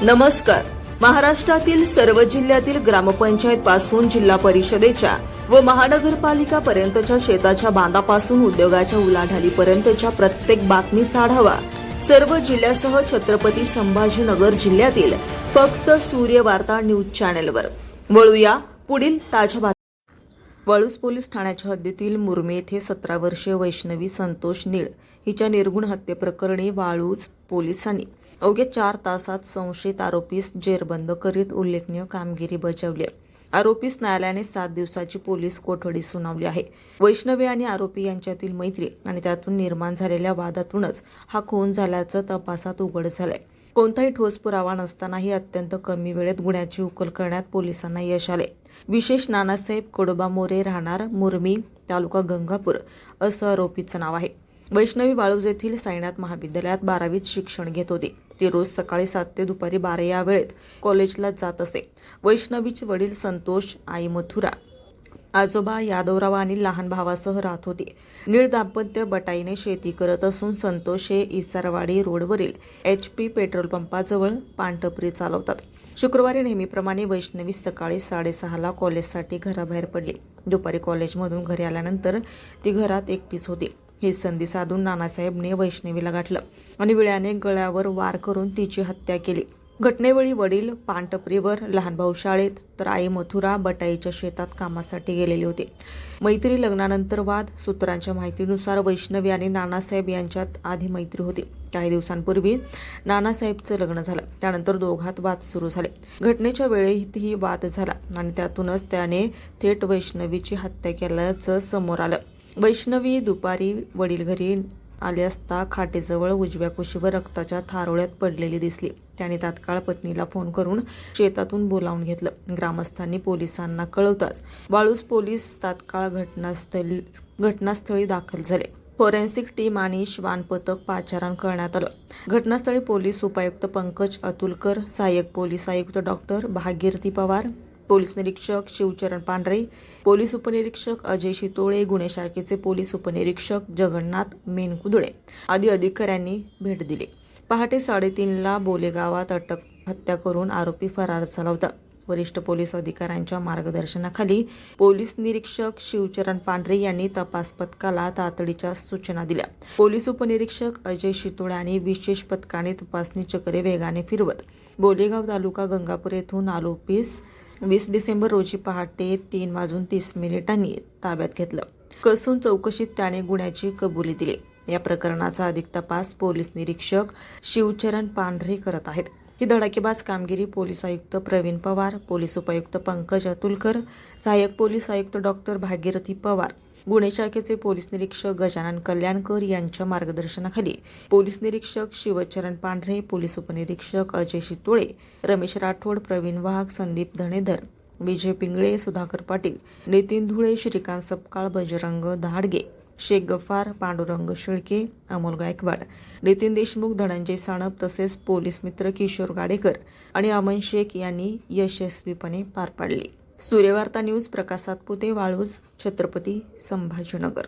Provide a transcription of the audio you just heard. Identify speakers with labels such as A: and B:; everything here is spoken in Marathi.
A: नमस्कार. महाराष्ट्रातील सर्व जिल्ह्यातील ग्रामपंचायत पासून जिल्हा परिषदेच्या व महानगरपालिका पर्यंतच्या शेताच्या बांधापासून उद्योगाच्या उलाढालीपर्यंतच्या प्रत्येक बातमीचा आढावा सर्व जिल्ह्यासह छत्रपती संभाजीनगर जिल्ह्यातील फक्त सूर्य वार्ता न्यूज चॅनेलवर. वळूया पुढील ताज्या बातम्या. वाळूज पोलीस ठाण्याच्या हद्दीतील मुरमे येथे 17 वर्षीय वैष्णवी संतोष नीळ हिच्या निर्गुण हत्येप्रकरणी वाळूज पोलिसांनी अवघ्या 4 तासात संशयित आरोपीस जेरबंद करीत उल्लेखनीय कामगिरी बजावली आहे. आरोपीस न्यायालयाने 7 दिवसाची पोलीस कोठडी सुनावली आहे. वैष्णवी आणि आरोपी यांच्यातील मैत्री आणि त्यातून निर्माण झालेल्या वादातूनच हा खून झाल्याचं तपासात उघड झालंय. कोणताही ठोस पुरावा नसतानाही अत्यंत कमी वेळेत गुन्ह्याची उकल करण्यात पोलिसांना यश आले. विशेष नानासाहेब कडोबा मोरे, राहणार मुरमी, तालुका गंगापूर असं आरोपीचं नाव आहे. वैष्णवी वाळूज येथील साईनाथ महाविद्यालयात 12वीत शिक्षण घेत होती. ती रोज सकाळी 7 ते दुपारी 12 या वेळेत कॉलेजला जात असे. वैष्णवीचे वडील संतोष, आई मथुरा, आजोबा यादवराव आणि लहान भावासह राहत होते. नीळ दाम्पत्य बटाईने शेती करत असून संतोष हे इसारवाडी रोडवरील HP पेट्रोल पंपाजवळ पानटपरी चालवतात. शुक्रवारी नेहमीप्रमाणे वैष्णवी सकाळी 6:30ला कॉलेजसाठी घराबाहेर पडली. दुपारी कॉलेजमधून घरी आल्यानंतर ती घरात एकटीच होती. ही संधी साधून नानासाहेबने वैष्णवीला गाठलं आणि विळ्याने गळ्यावर वार करून तिची हत्या केली. घटनेवेळी वडील पानटपरीवर, लहान भाऊ शाळेत, तर आई मथुरा बटाईच्या शेतात कामासाठी गेलेली होती. मैत्री लग्नानंतर वाद. सूत्रांच्या माहितीनुसार वैष्णवी आणि नानासाहेब यांच्यात आधी मैत्री होती. काही दिवसांपूर्वी नानासाहेबचं लग्न झालं. त्यानंतर दोघात वाद सुरू झाले. घटनेच्या वेळेतही वाद झाला आणि त्यातूनच त्याने थेट वैष्णवीची हत्या केल्याचं समोर आलं. वैष्णवी दुपारी वडील घरी आले असता खाटेजवळ उजव्या कुशीवर रक्ताच्या थारोळ्यात पडलेली दिसली. त्याने तात्काळ पत्नीला फोन करून शेतातून बोलावून घेतलं. ग्रामस्थांनी पोलिसांना कळवताच वाळूज पोलीस तात्काळ घटनास्थळी दाखल झाले. फॉरेन्सिक टीम आणि श्वान पथक पाचारण करण्यात आलं. घटनास्थळी पोलीस उपायुक्त पंकज अतुलकर, सहाय्यक पोलीस आयुक्त डॉक्टर भागीरथी पवार, पोलीस निरीक्षक शिवचरण पांढरे, पोलीस उपनिरीक्षक अजय शितोळे, गुन्हे शाखेचे पोलीस उपनिरीक्षक जगन्नाथ मेनकुदळे आदी अधिकाऱ्यांनी भेट दिली. पहाटे 3:30ला बोले गावात हत्या करून आरोपी फरार झाला होता. वरिष्ठ पोलीस अधिकाऱ्यांच्या मार्गदर्शनाखाली पोलीस निरीक्षक शिवचरण पांढरे यांनी तपास पथकाला तातडीच्या सूचना दिल्या. पोलीस उपनिरीक्षक अजय शितोळे आणि विशेष पथकाने तपासणी चक्रे वेगाने फिरवत बोलेगाव तालुका गंगापूर येथून आरोपीस 20 डिसेंबर रोजी पहाटे 3:30 ताब्यात घेतलं. कसून चौकशीत त्याने गुन्ह्याची कबुली दिली. या प्रकरणाचा अधिक तपास पोलीस निरीक्षक शिवचरण पांढरे करत आहेत. ही धडाकेबाज कामगिरी पोलीस आयुक्त प्रवीण पवार, पोलीस उपायुक्त पंकज अतुलकर, सहाय्यक पोलीस आयुक्त डॉक्टर भागीरथी पवार, गुन्हे शाखेचे पोलीस निरीक्षक गजानन कल्याणकर यांच्या मार्गदर्शनाखाली पोलीस निरीक्षक शिवचरण पांढरे, पोलीस उपनिरीक्षक अजय शितोळे, रमेश राठोड, प्रवीण वाघ, संदीप धणेधर, विजय पिंगळे, सुधाकर पाटील, नितीन धुळे, श्रीकांत सपकाळ, बजरंग दहाडगे, शेख गफ्फार, पांडुरंग शेळके, अमोल गायकवाड, नितीन देशमुख, धनंजय साणप तसेच पोलीस मित्र किशोर गाडेकर आणि अमन शेख यांनी यशस्वीपणे पार पाडली. सूर्यवार्ता न्यूज, प्रकाश सातपुते, वाळूज, छत्रपती संभाजीनगर.